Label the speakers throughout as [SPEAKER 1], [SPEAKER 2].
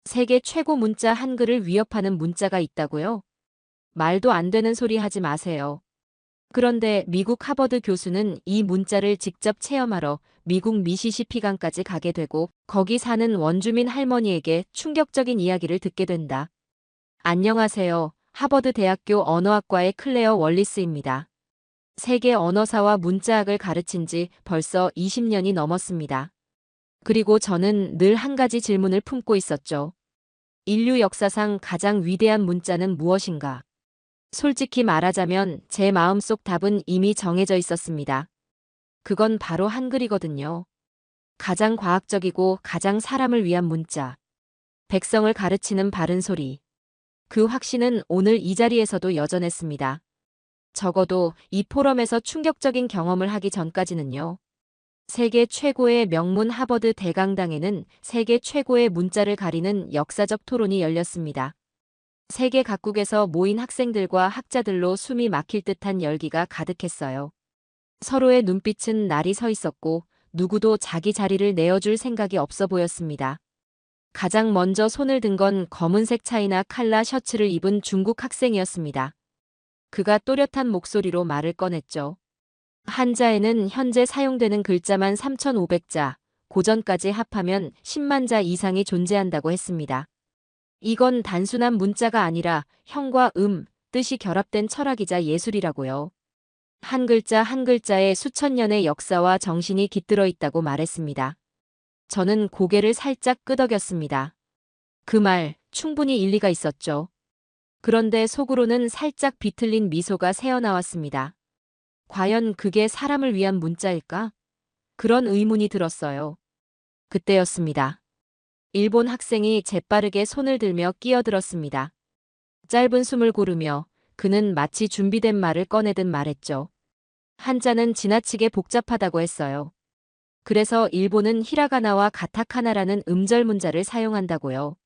[SPEAKER 1] 세계 최고 문자 한글을 위협하는 문자가 있다고요? 말도 안 되는 소리 하지 마세요. 그런데 미국 하버드 교수는 이 문자를 직접 체험하러 미국 미시시피강까지 가게 되고 거기 사는 원주민 할머니에게 충격적인 이야기를 듣게 된다. 안녕하세요. 하버드 대학교 언어학과의 클레어 월리스입니다. 세계 언어사와 문자학을 가르친 지 벌써 20년이 넘었습니다. 그리고 저는 늘 한 가지 질문을 품고 있었죠. 인류 역사상 가장 위대한 문자는 무엇인가? 솔직히 말하자면 제 마음속 답은 이미 정해져 있었습니다. 그건 바로 한글이거든요. 가장 과학적이고 가장 사람을 위한 문자. 백성을 가르치는 바른 소리. 그 확신은 오늘 이 자리에서도 여전했습니다. 적어도 이 포럼에서 충격적인 경험을 하기 전까지는요. 세계 최고의 명문 하버드 대강당에는 세계 최고의 문자를 가리는 역사적 토론이 열렸습니다. 세계 각국에서 모인 학생들과 학자들로 숨이 막힐 듯한 열기가 가득했어요. 서로의 눈빛은 날이 서 있었고 누구도 자기 자리를 내어줄 생각이 없어 보였습니다. 가장 먼저 손을 든 건 검은색 차이나 칼라 셔츠를 입은 중국 학생이었습니다. 그가 또렷한 목소리로 말을 꺼냈죠. 한자에는 현재 사용되는 글자만 3,500자, 고전까지 합하면 10만 자 이상이 존재한다고 했습니다. 이건 단순한 문자가 아니라 형과 뜻이 결합된 철학이자 예술이라고요. 한 글자 한 글자에 수천 년의 역사와 정신이 깃들어 있다고 말했습니다. 저는 고개를 살짝 끄덕였습니다. 그 말 충분히 일리가 있었죠. 그런데 속으로는 살짝 비틀린 미소가 새어나왔습니다. 과연 그게 사람을 위한 문자일까? 그런 의문이 들었어요. 그때였습니다. 일본 학생이 재빠르게 손을 들며 끼어들었습니다. 짧은 숨을 고르며 그는 마치 준비된 말을 꺼내듯 말했죠. 한자는 지나치게 복잡하다고 했어요. 그래서 일본은 히라가나와 가타카나라는 음절 문자를 사용한다고요.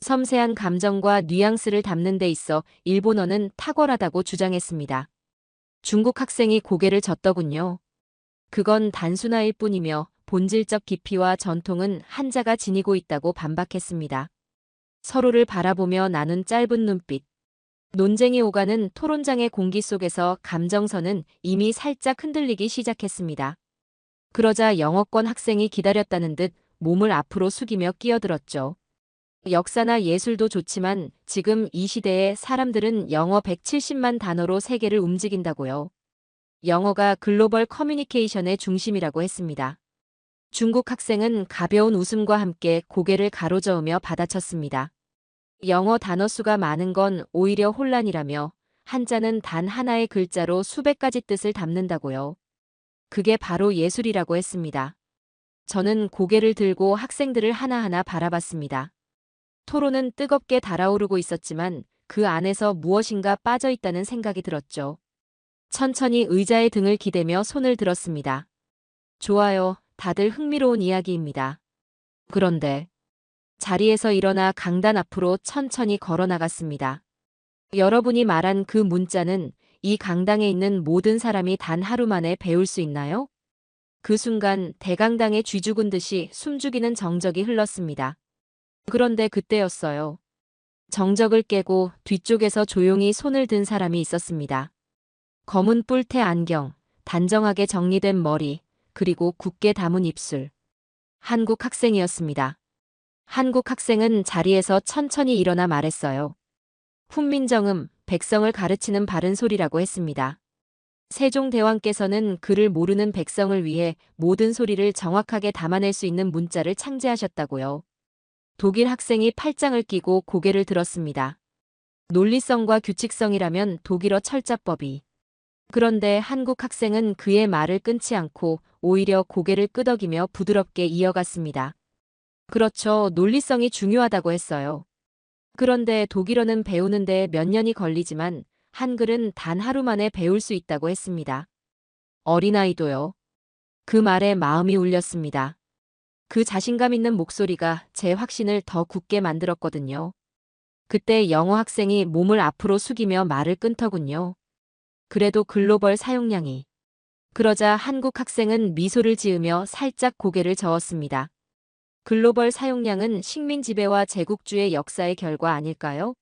[SPEAKER 1] 섬세한 감정과 뉘앙스를 담는 데 있어 일본어는 탁월하다고 주장했습니다. 중국 학생이 고개를 젓더군요. 그건 단순화일 뿐이며 본질적 깊이와 전통은 한자가 지니고 있다고 반박했습니다. 서로를 바라보며 나눈 짧은 눈빛. 논쟁이 오가는 토론장의 공기 속에서 감정선은 이미 살짝 흔들리기 시작했습니다. 그러자 영어권 학생이 기다렸다는 듯 몸을 앞으로 숙이며 끼어들었죠. 역사나 예술도 좋지만 지금 이 시대에 사람들은 영어 170만 단어로 세계를 움직인다고요. 영어가 글로벌 커뮤니케이션의 중심이라고 했습니다. 중국 학생은 가벼운 웃음과 함께 고개를 가로저으며 받아쳤습니다. 영어 단어 수가 많은 건 오히려 혼란이라며 한자는 단 하나의 글자로 수백 가지 뜻을 담는다고요. 그게 바로 예술이라고 했습니다. 저는 고개를 들고 학생들을 하나하나 바라봤습니다. 토론은 뜨겁게 달아오르고 있었지만 그 안에서 무엇인가 빠져 있다는 생각이 들었죠. 천천히 의자에 등을 기대며 손을 들었습니다. 좋아요. 다들 흥미로운 이야기입니다. 그런데 자리에서 일어나 강단 앞으로 천천히 걸어 나갔습니다. 여러분이 말한 그 문자는 이 강당에 있는 모든 사람이 단 하루 만에 배울 수 있나요? 그 순간 대강당에 쥐죽은 듯이 숨죽이는 정적이 흘렀습니다. 그런데 그때였어요. 정적을 깨고 뒤쪽에서 조용히 손을 든 사람이 있었습니다. 검은 뿔테 안경, 단정하게 정리된 머리, 그리고 굳게 담은 입술. 한국 학생이었습니다. 한국 학생은 자리에서 천천히 일어나 말했어요. 훈민정음, 백성을 가르치는 바른 소리라고 했습니다. 세종대왕께서는 그를 모르는 백성을 위해 모든 소리를 정확하게 담아낼 수 있는 문자를 창제하셨다고요. 독일 학생이 팔짱을 끼고 고개를 들었습니다. 논리성과 규칙성이라면 독일어 철자법이. 그런데 한국 학생은 그의 말을 끊지 않고 오히려 고개를 끄덕이며 부드럽게 이어갔습니다. 그렇죠. 논리성이 중요하다고 했어요. 그런데 독일어는 배우는데 몇 년이 걸리지만 한글은 단 하루 만에 배울 수 있다고 했습니다. 어린아이도요. 그 말에 마음이 울렸습니다. 그 자신감 있는 목소리가 제 확신을 더 굳게 만들었거든요. 그때 영어 학생이 몸을 앞으로 숙이며 말을 끊더군요. 그래도 글로벌 사용량이. 그러자 한국 학생은 미소를 지으며 살짝 고개를 저었습니다. 글로벌 사용량은 식민 지배와 제국주의 역사의 결과 아닐까요?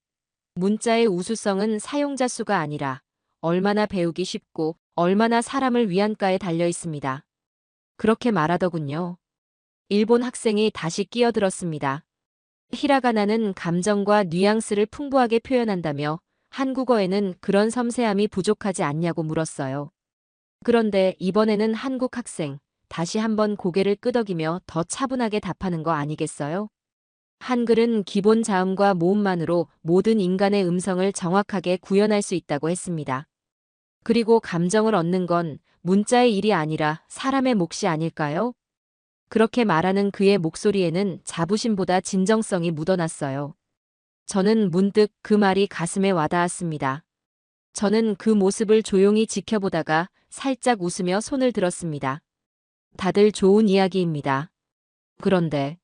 [SPEAKER 1] 문자의 우수성은 사용자 수가 아니라 얼마나 배우기 쉽고 얼마나 사람을 위한가에 달려 있습니다. 그렇게 말하더군요. 일본 학생이 다시 끼어들었습니다. 히라가나는 감정과 뉘앙스를 풍부하게 표현한다며 한국어에는 그런 섬세함이 부족하지 않냐고 물었어요. 그런데 이번에는 한국 학생, 다시 한번 고개를 끄덕이며 더 차분하게 답하는 거 아니겠어요? 한글은 기본 자음과 모음만으로 모든 인간의 음성을 정확하게 구현할 수 있다고 했습니다. 그리고 감정을 얻는 건 문자의 일이 아니라 사람의 몫이 아닐까요? 그렇게 말하는 그의 목소리에는 자부심보다 진정성이 묻어났어요. 저는 문득 그 말이 가슴에 와닿았습니다. 저는 그 모습을 조용히 지켜보다가 살짝 웃으며 손을 들었습니다. 다들 좋은 이야기입니다. 그런데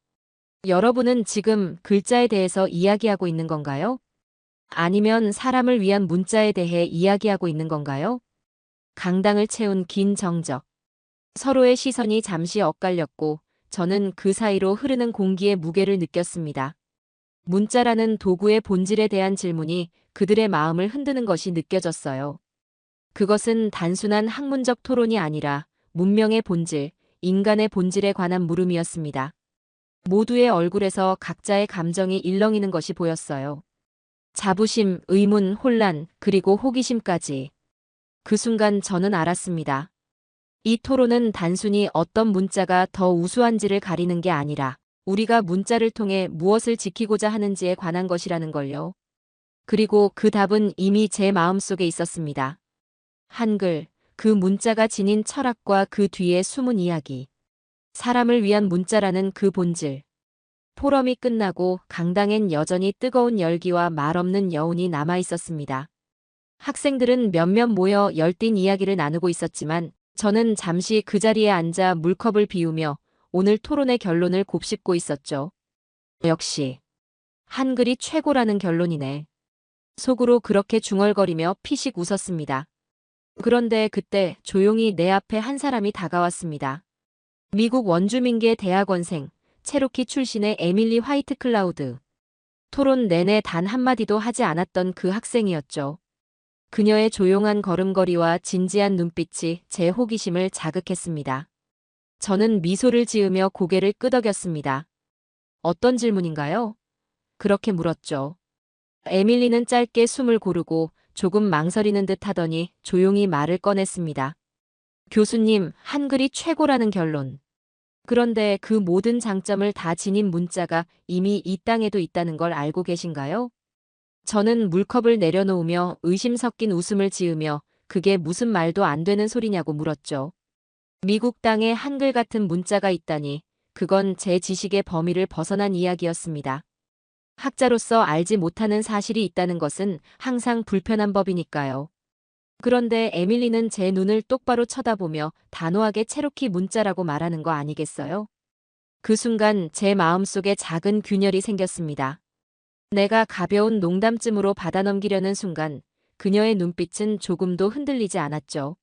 [SPEAKER 1] 여러분은 지금 글자에 대해서 이야기하고 있는 건가요? 아니면 사람을 위한 문자에 대해 이야기하고 있는 건가요? 강당을 채운 긴 정적. 서로의 시선이 잠시 엇갈렸고 저는 그 사이로 흐르는 공기의 무게를 느꼈습니다. 문자라는 도구의 본질에 대한 질문이 그들의 마음을 흔드는 것이 느껴졌어요. 그것은 단순한 학문적 토론이 아니라 문명의 본질, 인간의 본질에 관한 물음이었습니다. 모두의 얼굴에서 각자의 감정이 일렁이는 것이 보였어요. 자부심, 의문, 혼란, 그리고 호기심까지. 그 순간 저는 알았습니다. 이 토론은 단순히 어떤 문자가 더 우수한지를 가리는 게 아니라 우리가 문자를 통해 무엇을 지키고자 하는지에 관한 것이라는 걸요. 그리고 그 답은 이미 제 마음속에 있었습니다. 한글, 그 문자가 지닌 철학과 그 뒤에 숨은 이야기. 사람을 위한 문자라는 그 본질. 포럼이 끝나고 강당엔 여전히 뜨거운 열기와 말없는 여운이 남아 있었습니다. 학생들은 몇몇 모여 열띤 이야기를 나누고 있었지만 저는 잠시 그 자리에 앉아 물컵을 비우며 오늘 토론의 결론을 곱씹고 있었죠. 역시 한글이 최고라는 결론이네. 속으로 그렇게 중얼거리며 피식 웃었습니다. 그런데 그때 조용히 내 앞에 한 사람이 다가왔습니다. 미국 원주민계 대학원생, 체로키 출신의 에밀리 화이트 클라우드. 토론 내내 단 한마디도 하지 않았던 그 학생이었죠. 그녀의 조용한 걸음걸이와 진지한 눈빛이 제 호기심을 자극했습니다. 저는 미소를 지으며 고개를 끄덕였습니다. 어떤 질문인가요? 그렇게 물었죠. 에밀리는 짧게 숨을 고르고 조금 망설이는 듯 하더니 조용히 말을 꺼냈습니다. 교수님, 한글이 최고라는 결론. 그런데 그 모든 장점을 다 지닌 문자가 이미 이 땅에도 있다는 걸 알고 계신가요? 저는 물컵을 내려놓으며 의심 섞인 웃음을 지으며 그게 무슨 말도 안 되는 소리냐고 물었죠. 미국 땅에 한글 같은 문자가 있다니 그건 제 지식의 범위를 벗어난 이야기였습니다. 학자로서 알지 못하는 사실이 있다는 것은 항상 불편한 법이니까요. 그런데 에밀리는 제 눈을 똑바로 쳐다보며 단호하게 체로키 문자라고 말하는 거 아니겠어요? 그 순간 제 마음속에 작은 균열이 생겼습니다. 내가 가벼운 농담쯤으로 받아넘기려는 순간 그녀의 눈빛은 조금도 흔들리지 않았죠.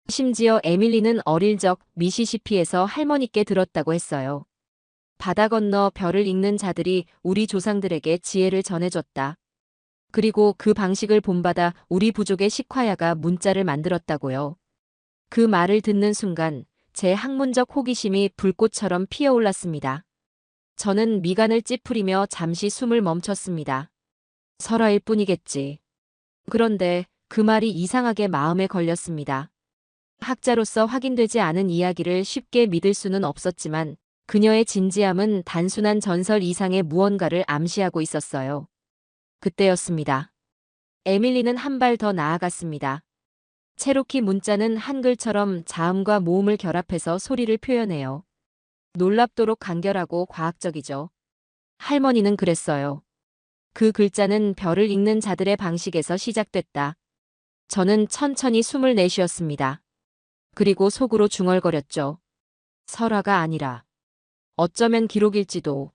[SPEAKER 1] 심지어 에밀리는 어릴 적 미시시피에서 할머니께 들었다고 했어요. 바다 건너 별을 읽는 자들이 우리 조상들에게 지혜를 전해줬다. 그리고 그 방식을 본받아 우리 부족의 식화야가 문자를 만들었다고요. 그 말을 듣는 순간 제 학문적 호기심이 불꽃처럼 피어올랐습니다. 저는 미간을 찌푸리며 잠시 숨을 멈췄습니다. 설화일 뿐이겠지. 그런데 그 말이 이상하게 마음에 걸렸습니다. 학자로서 확인되지 않은 이야기를 쉽게 믿을 수는 없었지만 그녀의 진지함은 단순한 전설 이상의 무언가를 암시하고 있었어요. 그때였습니다. 에밀리는 한 발 더 나아갔습니다. 체로키 문자는 한글처럼 자음과 모음을 결합해서 소리를 표현해요. 놀랍도록 간결하고 과학적이죠. 할머니는 그랬어요. 그 글자는 별을 읽는 자들의 방식에서 시작됐다. 저는 천천히 숨을 내쉬었습니다. 그리고 속으로 중얼거렸죠. 설화가 아니라 어쩌면 기록일지도.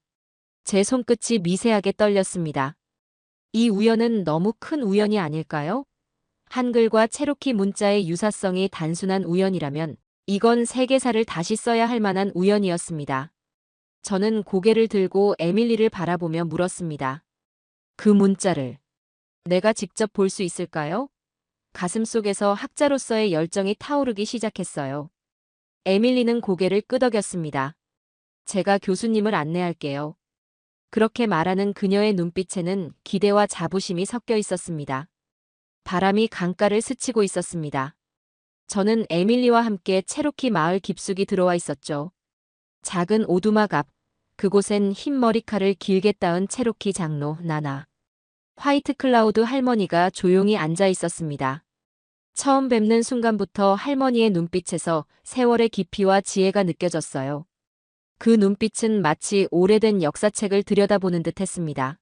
[SPEAKER 1] 제 손끝이 미세하게 떨렸습니다. 이 우연은 너무 큰 우연이 아닐까요? 한글과 체로키 문자의 유사성이 단순한 우연이라면 이건 세계사를 다시 써야 할 만한 우연이었습니다. 저는 고개를 들고 에밀리를 바라보며 물었습니다. 그 문자를 내가 직접 볼 수 있을까요? 가슴속에서 학자로서의 열정이 타오르기 시작했어요. 에밀리는 고개를 끄덕였습니다. 제가 교수님을 안내할게요. 그렇게 말하는 그녀의 눈빛에는 기대와 자부심이 섞여 있었습니다. 바람이 강가를 스치고 있었습니다. 저는 에밀리와 함께 체로키 마을 깊숙이 들어와 있었죠. 작은 오두막 앞, 그곳엔 흰 머리칼을 길게 따은 체로키 장로 나나. 화이트 클라우드 할머니가 조용히 앉아 있었습니다. 처음 뵙는 순간부터 할머니의 눈빛에서 세월의 깊이와 지혜가 느껴졌어요. 그 눈빛은 마치 오래된 역사책을 들여다보는 듯 했습니다.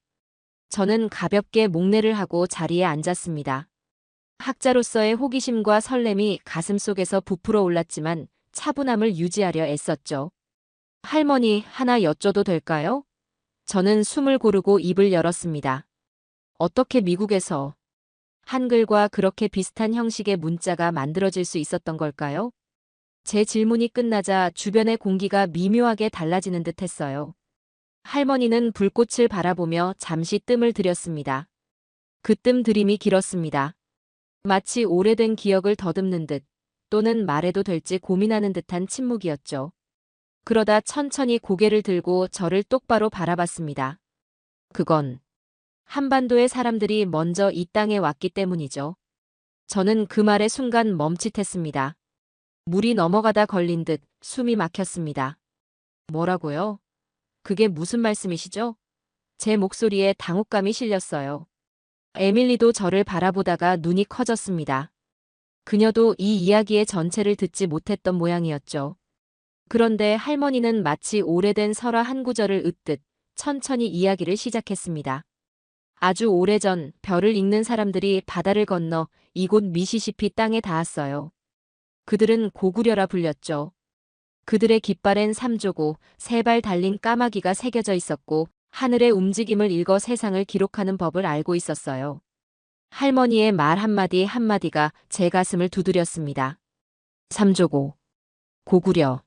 [SPEAKER 1] 저는 가볍게 목례를 하고 자리에 앉았습니다. 학자로서의 호기심과 설렘이 가슴속에서 부풀어 올랐지만 차분함을 유지하려 애썼죠. 할머니, 하나 여쭤도 될까요? 저는 숨을 고르고 입을 열었습니다. 어떻게 미국에서 한글과 그렇게 비슷한 형식의 문자가 만들어질 수 있었던 걸까요? 제 질문이 끝나자 주변의 공기가 미묘하게 달라지는 듯 했어요. 할머니는 불꽃을 바라보며 잠시 뜸을 들였습니다. 그 뜸 들임이 길었습니다. 마치 오래된 기억을 더듬는 듯 또는 말해도 될지 고민하는 듯한 침묵이었죠. 그러다 천천히 고개를 들고 저를 똑바로 바라봤습니다. 그건 한반도의 사람들이 먼저 이 땅에 왔기 때문이죠. 저는 그 말에 순간 멈칫했습니다. 물이 넘어가다 걸린 듯 숨이 막혔습니다. 뭐라고요? 그게 무슨 말씀이시죠? 제 목소리에 당혹감이 실렸어요. 에밀리도 저를 바라보다가 눈이 커졌습니다. 그녀도 이 이야기의 전체를 듣지 못했던 모양이었죠. 그런데 할머니는 마치 오래된 설화 한 구절을 읊듯 천천히 이야기를 시작했습니다. 아주 오래전 별을 읽는 사람들이 바다를 건너 이곳 미시시피 땅에 닿았어요. 그들은 고구려라 불렸죠. 그들의 깃발엔 삼조고 세 발 달린 까마귀가 새겨져 있었고 하늘의 움직임을 읽어 세상을 기록하는 법을 알고 있었어요. 할머니의 말 한마디 한마디가 제 가슴을 두드렸습니다. 삼조고, 고구려.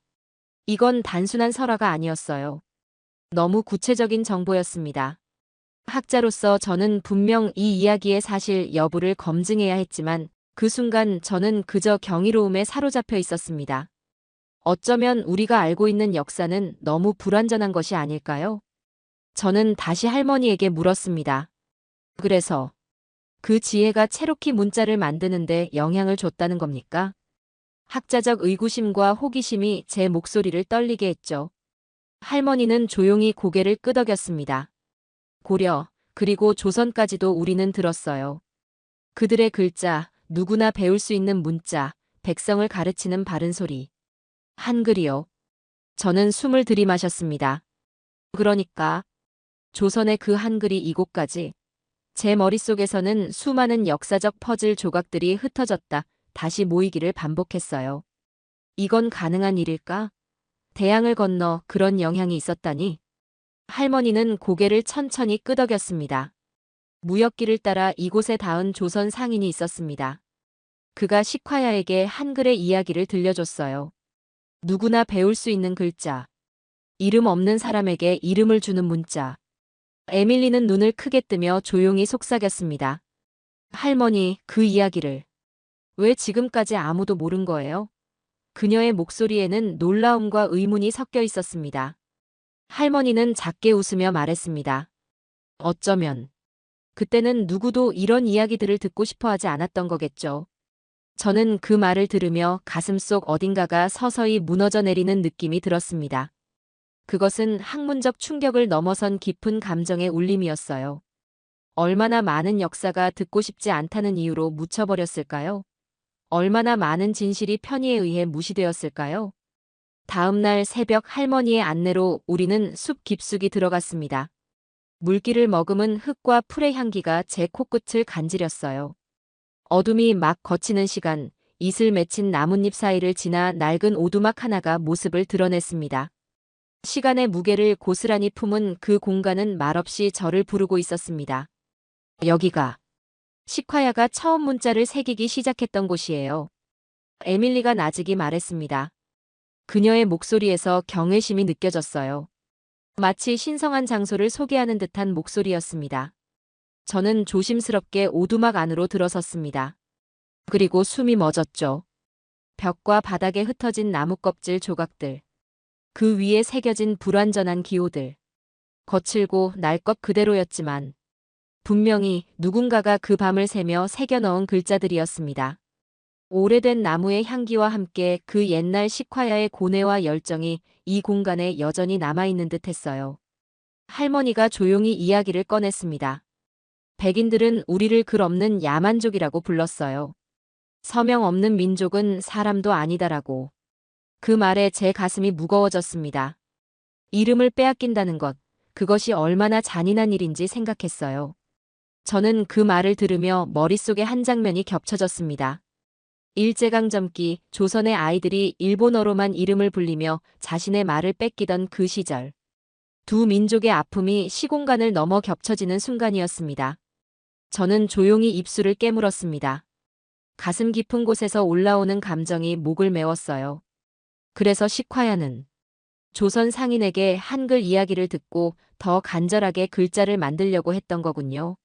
[SPEAKER 1] 이건 단순한 설화가 아니었어요. 너무 구체적인 정보였습니다. 학자로서 저는 분명 이 이야기의 사실 여부를 검증해야 했지만 그 순간 저는 그저 경이로움에 사로잡혀 있었습니다. 어쩌면 우리가 알고 있는 역사는 너무 불완전한 것이 아닐까요? 저는 다시 할머니에게 물었습니다. 그래서 그 지혜가 체로키 문자를 만드는데 영향을 줬다는 겁니까? 학자적 의구심과 호기심이 제 목소리를 떨리게 했죠. 할머니는 조용히 고개를 끄덕였습니다. 고려, 그리고 조선까지도 우리는 들었어요. 그들의 글자, 누구나 배울 수 있는 문자, 백성을 가르치는 바른 소리. 한글이요. 저는 숨을 들이마셨습니다. 그러니까 조선의 그 한글이 이곳까지. 제 머릿속에서는 수많은 역사적 퍼즐 조각들이 흩어졌다 다시 모이기를 반복했어요. 이건 가능한 일일까? 대양을 건너 그런 영향이 있었다니. 할머니는 고개를 천천히 끄덕였습니다. 무역길을 따라 이곳에 닿은 조선 상인이 있었습니다. 그가 식화야에게 한글의 이야기를 들려줬어요. 누구나 배울 수 있는 글자. 이름 없는 사람에게 이름을 주는 문자. 에밀리는 눈을 크게 뜨며 조용히 속삭였습니다. 할머니, 그 이야기를 왜 지금까지 아무도 모른 거예요? 그녀의 목소리에는 놀라움과 의문이 섞여 있었습니다. 할머니는 작게 웃으며 말했습니다. 어쩌면 그때는 누구도 이런 이야기들을 듣고 싶어 하지 않았던 거겠죠. 저는 그 말을 들으며 가슴속 어딘가가 서서히 무너져 내리는 느낌이 들었습니다. 그것은 학문적 충격을 넘어선 깊은 감정의 울림이었어요. 얼마나 많은 역사가 듣고 싶지 않다는 이유로 묻혀버렸을까요? 얼마나 많은 진실이 편의에 의해 무시되었을까요? 다음 날 새벽 할머니의 안내로 우리는 숲 깊숙이 들어갔습니다. 물기를 머금은 흙과 풀의 향기가 제 코끝을 간지렸어요. 어둠이 막 걷히는 시간, 이슬 맺힌 나뭇잎 사이를 지나 낡은 오두막 하나가 모습을 드러냈습니다. 시간의 무게를 고스란히 품은 그 공간은 말없이 저를 부르고 있었습니다. 여기가 식화야가 처음 문자를 새기기 시작했던 곳이에요. 에밀리가 나직이 말했습니다. 그녀의 목소리에서 경외심이 느껴졌어요. 마치 신성한 장소를 소개하는 듯한 목소리였습니다. 저는 조심스럽게 오두막 안으로 들어섰습니다. 그리고 숨이 멎었죠. 벽과 바닥에 흩어진 나무 껍질 조각들. 그 위에 새겨진 불완전한 기호들. 거칠고 날 것 그대로였지만 분명히 누군가가 그 밤을 새며 새겨 넣은 글자들이었습니다. 오래된 나무의 향기와 함께 그 옛날 식화야의 고뇌와 열정이 이 공간에 여전히 남아있는 듯 했어요. 할머니가 조용히 이야기를 꺼냈습니다. 백인들은 우리를 글 없는 야만족이라고 불렀어요. 서명 없는 민족은 사람도 아니다라고. 그 말에 제 가슴이 무거워졌습니다. 이름을 빼앗긴다는 것, 그것이 얼마나 잔인한 일인지 생각했어요. 저는 그 말을 들으며 머릿속에 한 장면이 겹쳐졌습니다. 일제강점기 조선의 아이들이 일본어로만 이름을 불리며 자신의 말을 뺏기던 그 시절. 두 민족의 아픔이 시공간을 넘어 겹쳐지는 순간이었습니다. 저는 조용히 입술을 깨물었습니다. 가슴 깊은 곳에서 올라오는 감정이 목을 메웠어요. 그래서 식화야는 조선 상인에게 한글 이야기를 듣고 더 간절하게 글자를 만들려고 했던 거군요.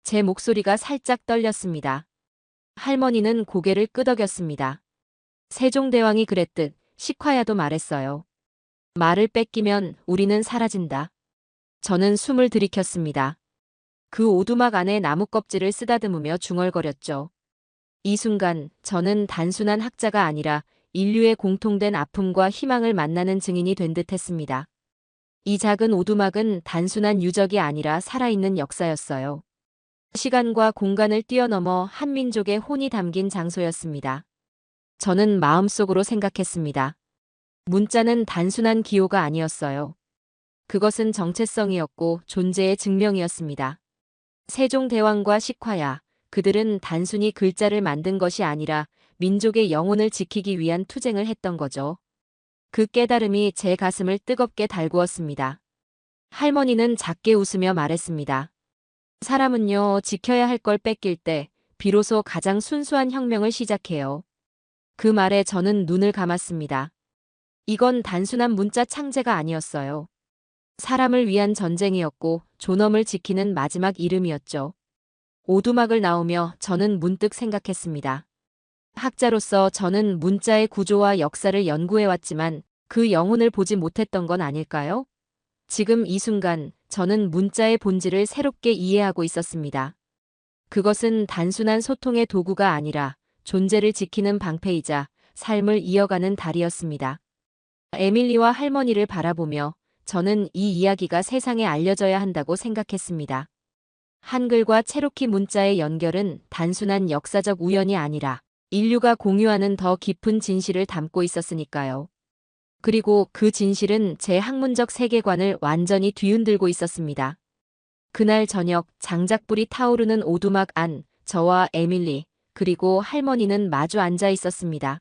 [SPEAKER 1] 제 목소리가 살짝 떨렸습니다. 할머니는 고개를 끄덕였습니다. 세종대왕이 그랬듯 식화야도 말했어요. 말을 뺏기면 우리는 사라진다. 저는 숨을 들이켰습니다. 그 오두막 안에 나무 껍질을 쓰다듬으며 중얼거렸죠. 이 순간 저는 단순한 학자가 아니라 인류의 공통된 아픔과 희망을 만나는 증인이 된 듯 했습니다. 이 작은 오두막은 단순한 유적이 아니라 살아있는 역사였어요. 시간과 공간을 뛰어넘어 한 민족의 혼이 담긴 장소였습니다. 저는 마음속으로 생각했습니다. 문자는 단순한 기호가 아니었어요. 그것은 정체성이었고 존재의 증명이었습니다. 세종대왕과 식화야, 그들은 단순히 글자를 만든 것이 아니라 민족의 영혼을 지키기 위한 투쟁을 했던 거죠. 그 깨달음이 제 가슴을 뜨겁게 달구었습니다. 할머니는 작게 웃으며 말했습니다. 사람은요, 지켜야 할 걸 뺏길 때 비로소 가장 순수한 혁명을 시작해요. 그 말에 저는 눈을 감았습니다. 이건 단순한 문자 창제가 아니었어요. 사람을 위한 전쟁이었고 존엄을 지키는 마지막 이름이었죠. 오두막을 나오며 저는 문득 생각했습니다. 학자로서 저는 문자의 구조와 역사를 연구해왔지만 그 영혼을 보지 못했던 건 아닐까요? 지금 이 순간 저는 문자의 본질을 새롭게 이해하고 있었습니다. 그것은 단순한 소통의 도구가 아니라 존재를 지키는 방패이자 삶을 이어가는 달이었습니다. 에밀리와 할머니를 바라보며 저는 이 이야기가 세상에 알려져야 한다고 생각했습니다. 한글과 체로키 문자의 연결은 단순한 역사적 우연이 아니라 인류가 공유하는 더 깊은 진실을 담고 있었으니까요. 그리고 그 진실은 제 학문적 세계관을 완전히 뒤흔들고 있었습니다. 그날 저녁 장작불이 타오르는 오두막 안, 저와 에밀리, 그리고 할머니는 마주 앉아 있었습니다.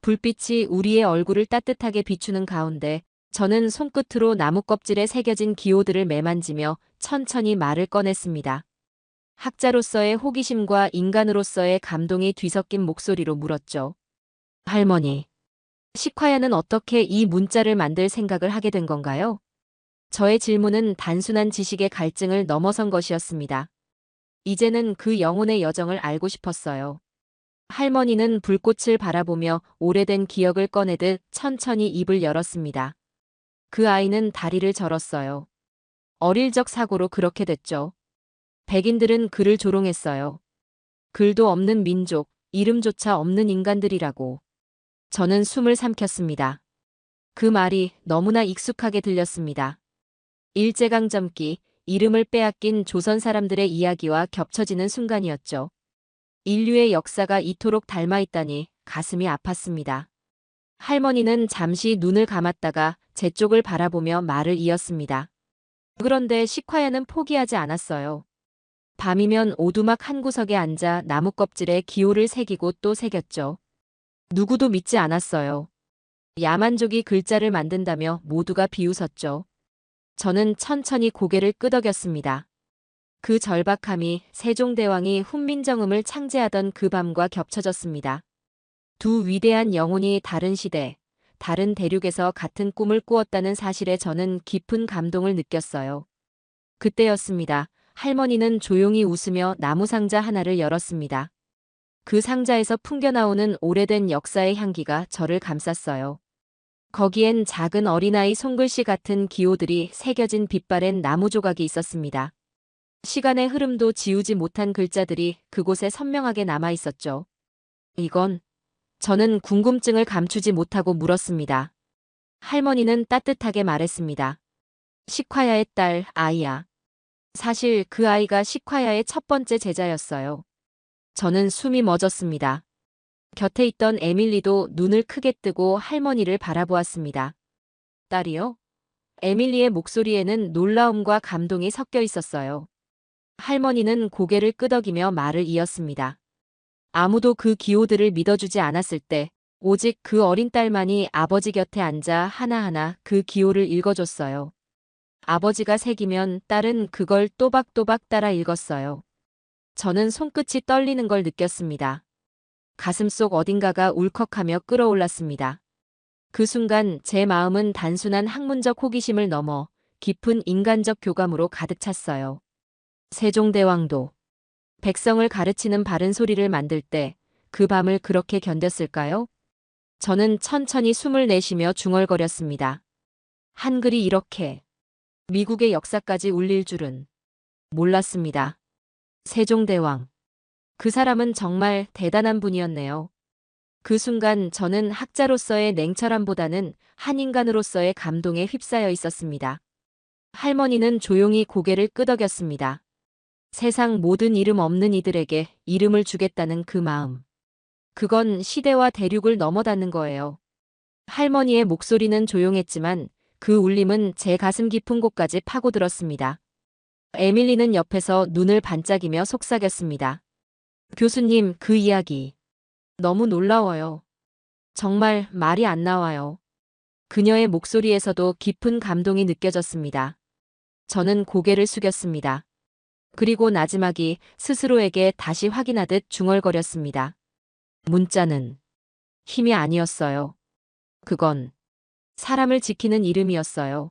[SPEAKER 1] 불빛이 우리의 얼굴을 따뜻하게 비추는 가운데 저는 손끝으로 나무 껍질에 새겨진 기호들을 매만지며 천천히 말을 꺼냈습니다. 학자로서의 호기심과 인간으로서의 감동이 뒤섞인 목소리로 물었죠. 할머니, 식화야는 어떻게 이 문자를 만들 생각을 하게 된 건가요? 저의 질문은 단순한 지식의 갈증을 넘어선 것이었습니다. 이제는 그 영혼의 여정을 알고 싶었어요. 할머니는 불꽃을 바라보며 오래된 기억을 꺼내듯 천천히 입을 열었습니다. 그 아이는 다리를 절었어요. 어릴 적 사고로 그렇게 됐죠. 백인들은 그를 조롱했어요. 글도 없는 민족, 이름조차 없는 인간들이라고. 저는 숨을 삼켰습니다. 그 말이 너무나 익숙하게 들렸습니다. 일제강점기, 이름을 빼앗긴 조선 사람들의 이야기와 겹쳐지는 순간이었죠. 인류의 역사가 이토록 닮아있다니 가슴이 아팠습니다. 할머니는 잠시 눈을 감았다가 제 쪽을 바라보며 말을 이었습니다. 그런데 식화야는 포기하지 않았어요. 밤이면 오두막 한 구석에 앉아 나무 껍질에 기호를 새기고 또 새겼죠. 누구도 믿지 않았어요. 야만족이 글자를 만든다며 모두가 비웃었죠. 저는 천천히 고개를 끄덕였습니다. 그 절박함이 세종대왕이 훈민정음을 창제하던 그 밤과 겹쳐졌습니다. 두 위대한 영혼이 다른 시대, 다른 대륙에서 같은 꿈을 꾸었다는 사실에 저는 깊은 감동을 느꼈어요. 그때였습니다. 할머니는 조용히 웃으며 나무 상자 하나를 열었습니다. 그 상자에서 풍겨나오는 오래된 역사의 향기가 저를 감쌌어요. 거기엔 작은 어린아이 손글씨 같은 기호들이 새겨진 빛바랜 나무 조각이 있었습니다. 시간의 흐름도 지우지 못한 글자들이 그곳에 선명하게 남아 있었죠. 이건? 저는 궁금증을 감추지 못하고 물었습니다. 할머니는 따뜻하게 말했습니다. 시콰야의 딸, 아이야. 사실 그 아이가 시콰야의 첫 번째 제자였어요. 저는 숨이 멎었습니다. 곁에 있던 에밀리도 눈을 크게 뜨고 할머니를 바라보았습니다. 딸이요? 에밀리의 목소리에는 놀라움과 감동이 섞여 있었어요. 할머니는 고개를 끄덕이며 말을 이었습니다. 아무도 그 기호들을 믿어주지 않았을 때 오직 그 어린 딸만이 아버지 곁에 앉아 하나하나 그 기호를 읽어줬어요. 아버지가 새기면 딸은 그걸 또박또박 따라 읽었어요. 저는 손끝이 떨리는 걸 느꼈습니다. 가슴속 어딘가가 울컥하며 끓어올랐습니다. 그 순간 제 마음은 단순한 학문적 호기심을 넘어 깊은 인간적 교감으로 가득 찼어요. 세종대왕도 백성을 가르치는 바른 소리를 만들 때 그 밤을 그렇게 견뎠을까요? 저는 천천히 숨을 내쉬며 중얼거렸습니다. 한글이 이렇게 미국의 역사까지 울릴 줄은 몰랐습니다. 세종대왕. 그 사람은 정말 대단한 분이었네요. 그 순간 저는 학자로서의 냉철함보다는 한 인간으로서의 감동에 휩싸여 있었습니다. 할머니는 조용히 고개를 끄덕였습니다. 세상 모든 이름 없는 이들에게 이름을 주겠다는 그 마음. 그건 시대와 대륙을 넘어닿는 거예요. 할머니의 목소리는 조용했지만 그 울림은 제 가슴 깊은 곳까지 파고들었습니다. 에밀리는 옆에서 눈을 반짝이며 속삭였습니다. 교수님, 그 이야기. 너무 놀라워요. 정말 말이 안 나와요. 그녀의 목소리에서도 깊은 감동이 느껴졌습니다. 저는 고개를 숙였습니다. 그리고 나지막이 스스로에게 다시 확인하듯 중얼거렸습니다. 문자는 힘이 아니었어요. 그건 사람을 지키는 이름이었어요.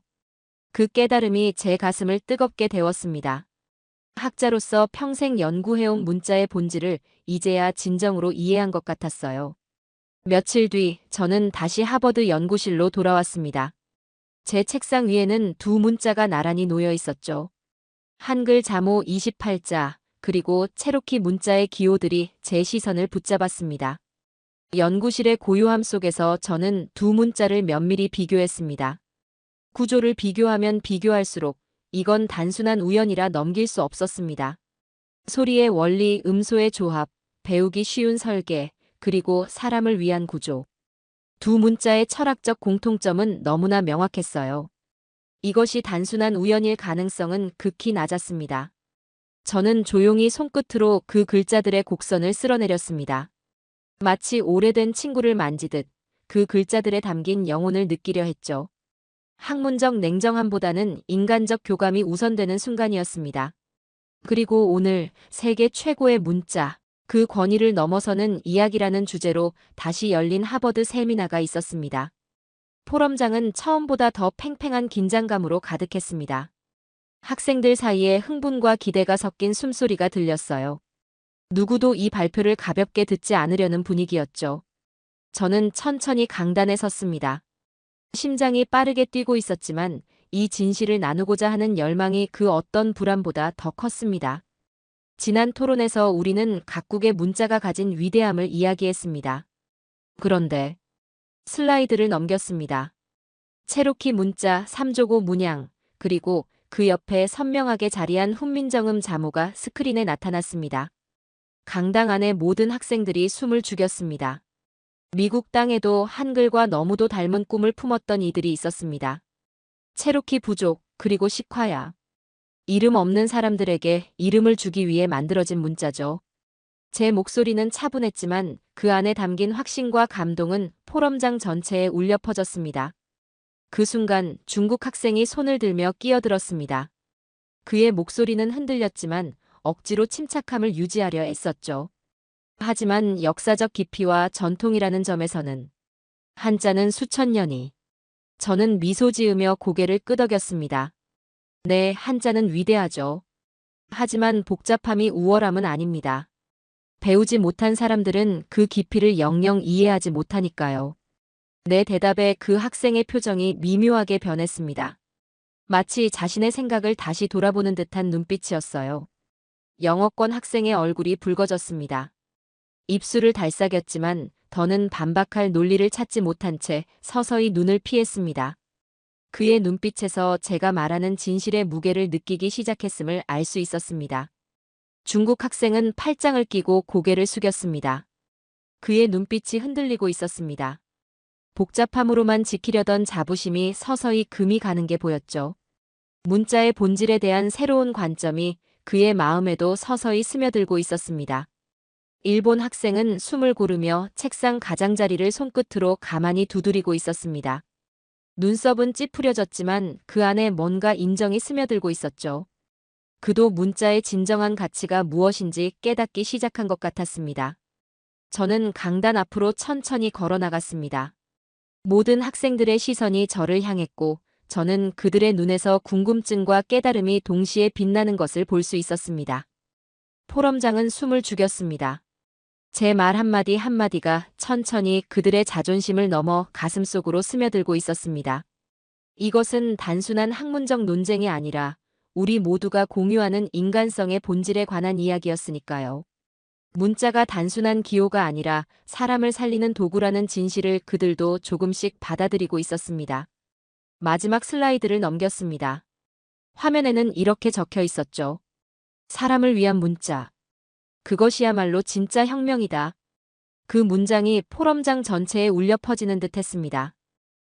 [SPEAKER 1] 그 깨달음이 제 가슴을 뜨겁게 데웠습니다. 학자로서 평생 연구해온 문자의 본질을 이제야 진정으로 이해한 것 같았어요. 며칠 뒤 저는 다시 하버드 연구실로 돌아왔습니다. 제 책상 위에는 두 문자가 나란히 놓여 있었죠. 한글 자모 28자, 그리고 체로키 문자의 기호들이 제 시선을 붙잡았습니다. 연구실의 고요함 속에서 저는 두 문자를 면밀히 비교했습니다. 구조를 비교하면 비교할수록 이건 단순한 우연이라 넘길 수 없었습니다. 소리의 원리, 음소의 조합, 배우기 쉬운 설계, 그리고 사람을 위한 구조. 두 문자의 철학적 공통점은 너무나 명확했어요. 이것이 단순한 우연일 가능성은 극히 낮았습니다. 저는 조용히 손끝으로 그 글자들의 곡선을 쓸어내렸습니다. 마치 오래된 친구를 만지듯 그 글자들에 담긴 영혼을 느끼려 했죠. 학문적 냉정함보다는 인간적 교감이 우선되는 순간이었습니다. 그리고 오늘 세계 최고의 문자, 그 권위를 넘어서는 이야기라는 주제로 다시 열린 하버드 세미나가 있었습니다. 포럼장은 처음보다 더 팽팽한 긴장감으로 가득했습니다. 학생들 사이에 흥분과 기대가 섞인 숨소리가 들렸어요. 누구도 이 발표를 가볍게 듣지 않으려는 분위기였죠. 저는 천천히 강단에 섰습니다. 심장이 빠르게 뛰고 있었지만 이 진실을 나누고자 하는 열망이 그 어떤 불안보다 더 컸습니다. 지난 토론에서 우리는 각국의 문자가 가진 위대함을 이야기했습니다. 그런데 슬라이드를 넘겼습니다. 체로키 문자 3조고 문양, 그리고 그 옆에 선명하게 자리한 훈민정음 자모가 스크린에 나타났습니다. 강당 안의 모든 학생들이 숨을 죽였습니다. 미국 땅에도 한글과 너무도 닮은 꿈을 품었던 이들이 있었습니다. 체로키 부족, 그리고 시콰야. 이름 없는 사람들에게 이름을 주기 위해 만들어진 문자죠. 제 목소리는 차분했지만 그 안에 담긴 확신과 감동은 포럼장 전체에 울려 퍼졌습니다. 그 순간 중국 학생이 손을 들며 끼어들었습니다. 그의 목소리는 흔들렸지만 억지로 침착함을 유지하려 애썼죠. 하지만 역사적 깊이와 전통이라는 점에서는 한자는 수천 년이. 저는 미소 지으며 고개를 끄덕였습니다. 네, 한자는 위대하죠. 하지만 복잡함이 우월함은 아닙니다. 배우지 못한 사람들은 그 깊이를 영영 이해하지 못하니까요. 내 대답에 그 학생의 표정이 미묘하게 변했습니다. 마치 자신의 생각을 다시 돌아보는 듯한 눈빛이었어요. 영어권 학생의 얼굴이 붉어졌습니다. 입술을 달싹였지만 더는 반박할 논리를 찾지 못한 채 서서히 눈을 피했습니다. 그의 눈빛에서 제가 말하는 진실의 무게를 느끼기 시작했음을 알 수 있었습니다. 중국 학생은 팔짱을 끼고 고개를 숙였습니다. 그의 눈빛이 흔들리고 있었습니다. 복잡함으로만 지키려던 자부심이 서서히 금이 가는 게 보였죠. 문자의 본질에 대한 새로운 관점이 그의 마음에도 서서히 스며들고 있었습니다. 일본 학생은 숨을 고르며 책상 가장자리를 손끝으로 가만히 두드리고 있었습니다. 눈썹은 찌푸려졌지만 그 안에 뭔가 인정이 스며들고 있었죠. 그도 문자의 진정한 가치가 무엇인지 깨닫기 시작한 것 같았습니다. 저는 강단 앞으로 천천히 걸어 나갔습니다. 모든 학생들의 시선이 저를 향했고 저는 그들의 눈에서 궁금증과 깨달음이 동시에 빛나는 것을 볼 수 있었습니다. 포럼장은 숨을 죽였습니다. 제 말 한마디 한마디가 천천히 그들의 자존심을 넘어 가슴속으로 스며들고 있었습니다. 이것은 단순한 학문적 논쟁이 아니라 우리 모두가 공유하는 인간성의 본질에 관한 이야기였으니까요. 문자가 단순한 기호가 아니라 사람을 살리는 도구라는 진실을 그들도 조금씩 받아들이고 있었습니다. 마지막 슬라이드를 넘겼습니다. 화면에는 이렇게 적혀 있었죠. 사람을 위한 문자. 그것이야말로 진짜 혁명이다. 그 문장이 포럼장 전체에 울려 퍼지는 듯 했습니다.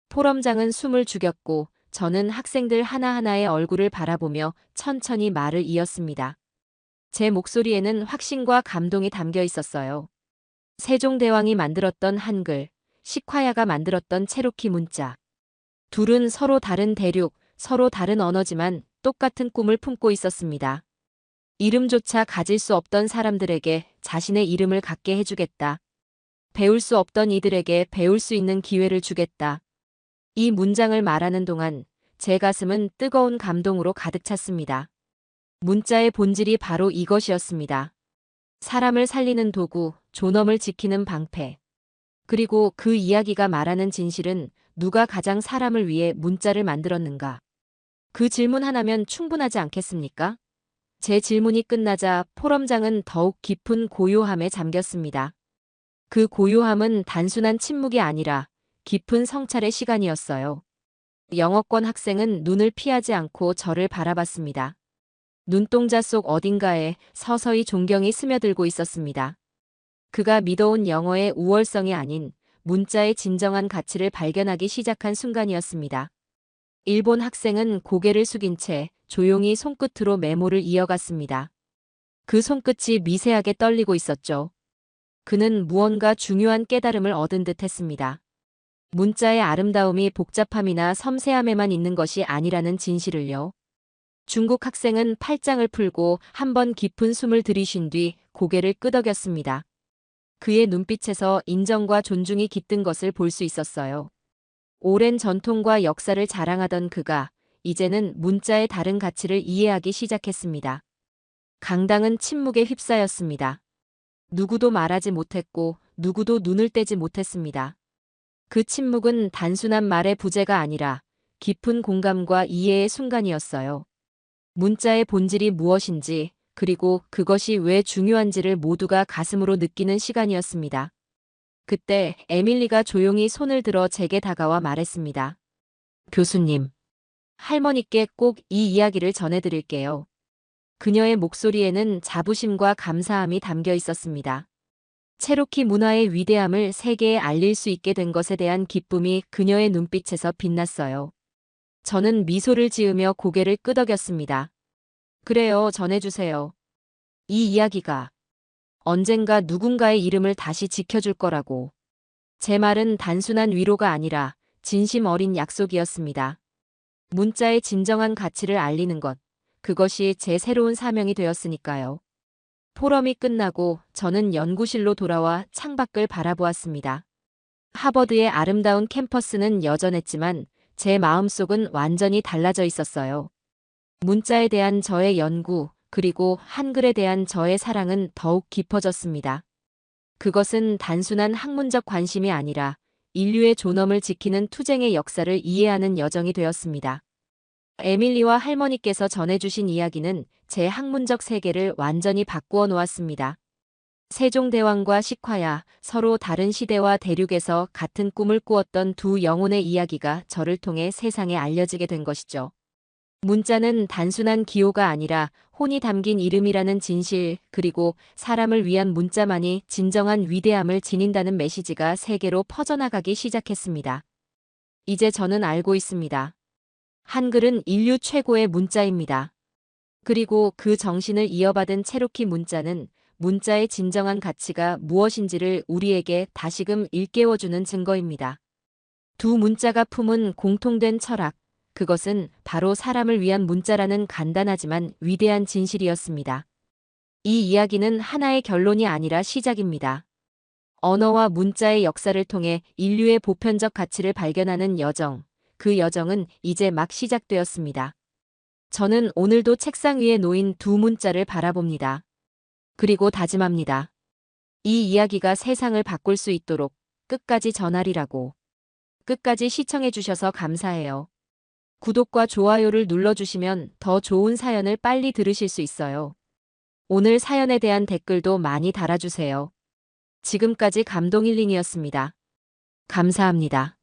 [SPEAKER 1] 포럼장은 숨을 죽였고 저는 학생들 하나하나의 얼굴을 바라보며 천천히 말을 이었습니다. 제 목소리에는 확신과 감동이 담겨 있었어요. 세종대왕이 만들었던 한글, 식화야가 만들었던 체로키 문자. 둘은 서로 다른 대륙, 서로 다른 언어지만 똑같은 꿈을 품고 있었습니다. 이름조차 가질 수 없던 사람들에게 자신의 이름을 갖게 해주겠다. 배울 수 없던 이들에게 배울 수 있는 기회를 주겠다. 이 문장을 말하는 동안 제 가슴은 뜨거운 감동으로 가득 찼습니다. 문자의 본질이 바로 이것이었습니다. 사람을 살리는 도구, 존엄을 지키는 방패. 그리고 그 이야기가 말하는 진실은 누가 가장 사람을 위해 문자를 만들었는가? 그 질문 하나면 충분하지 않겠습니까? 제 질문이 끝나자 포럼장은 더욱 깊은 고요함에 잠겼습니다. 그 고요함은 단순한 침묵이 아니라 깊은 성찰의 시간이었어요. 영어권 학생은 눈을 피하지 않고 저를 바라봤습니다. 눈동자 속 어딘가에 서서히 존경이 스며들고 있었습니다. 그가 믿어온 영어의 우월성이 아닌 문자의 진정한 가치를 발견하기 시작한 순간이었습니다. 일본 학생은 고개를 숙인 채 조용히 손끝으로 메모를 이어갔습니다. 그 손끝이 미세하게 떨리고 있었죠. 그는 무언가 중요한 깨달음을 얻은 듯 했습니다. 문자의 아름다움이 복잡함이나 섬세함에만 있는 것이 아니라는 진실을요. 중국 학생은 팔짱을 풀고 한 번 깊은 숨을 들이쉰 뒤 고개를 끄덕였습니다. 그의 눈빛에서 인정과 존중이 깃든 것을 볼 수 있었어요. 오랜 전통과 역사를 자랑하던 그가 이제는 문자의 다른 가치를 이해하기 시작했습니다. 강당은 침묵에 휩싸였습니다. 누구도 말하지 못했고 누구도 눈을 떼지 못했습니다. 그 침묵은 단순한 말의 부재가 아니라 깊은 공감과 이해의 순간이었어요. 문자의 본질이 무엇인지 그리고 그것이 왜 중요한지를 모두가 가슴으로 느끼는 시간이었습니다. 그때 에밀리가 조용히 손을 들어 제게 다가와 말했습니다. 교수님, 할머니께 꼭 이 이야기를 전해드릴게요. 그녀의 목소리에는 자부심과 감사함이 담겨 있었습니다. 체로키 문화의 위대함을 세계에 알릴 수 있게 된 것에 대한 기쁨이 그녀의 눈빛에서 빛났어요. 저는 미소를 지으며 고개를 끄덕였습니다. 그래요, 전해주세요. 이 이야기가 언젠가 누군가의 이름을 다시 지켜줄 거라고. 제 말은 단순한 위로가 아니라 진심 어린 약속이었습니다. 문자의 진정한 가치를 알리는 것, 그것이 제 새로운 사명이 되었으니까요. 포럼이 끝나고 저는 연구실로 돌아와 창밖을 바라보았습니다. 하버드의 아름다운 캠퍼스는 여전했지만 제 마음속은 완전히 달라져 있었어요. 문자에 대한 저의 연구, 그리고 한글에 대한 저의 사랑은 더욱 깊어졌습니다. 그것은 단순한 학문적 관심이 아니라 인류의 존엄을 지키는 투쟁의 역사를 이해하는 여정이 되었습니다. 에밀리와 할머니께서 전해주신 이야기는 제 학문적 세계를 완전히 바꾸어 놓았습니다. 세종대왕과 식화야, 서로 다른 시대와 대륙에서 같은 꿈을 꾸었던 두 영혼의 이야기가 저를 통해 세상에 알려지게 된 것이죠. 문자는 단순한 기호가 아니라 혼이 담긴 이름이라는 진실, 그리고 사람을 위한 문자만이 진정한 위대함을 지닌다는 메시지가 세계로 퍼져나가기 시작했습니다. 이제 저는 알고 있습니다. 한글은 인류 최고의 문자입니다. 그리고 그 정신을 이어받은 체로키 문자는 문자의 진정한 가치가 무엇인지를 우리에게 다시금 일깨워주는 증거입니다. 두 문자가 품은 공통된 철학, 그것은 바로 사람을 위한 문자라는 간단하지만 위대한 진실이었습니다. 이 이야기는 하나의 결론이 아니라 시작입니다. 언어와 문자의 역사를 통해 인류의 보편적 가치를 발견하는 여정, 그 여정은 이제 막 시작되었습니다. 저는 오늘도 책상 위에 놓인 두 문자를 바라봅니다. 그리고 다짐합니다. 이 이야기가 세상을 바꿀 수 있도록 끝까지 전하리라고. 끝까지 시청해주셔서 감사해요. 구독과 좋아요를 눌러주시면 더 좋은 사연을 빨리 들으실 수 있어요. 오늘 사연에 대한 댓글도 많이 달아주세요. 지금까지 감동 힐링이었습니다. 감사합니다.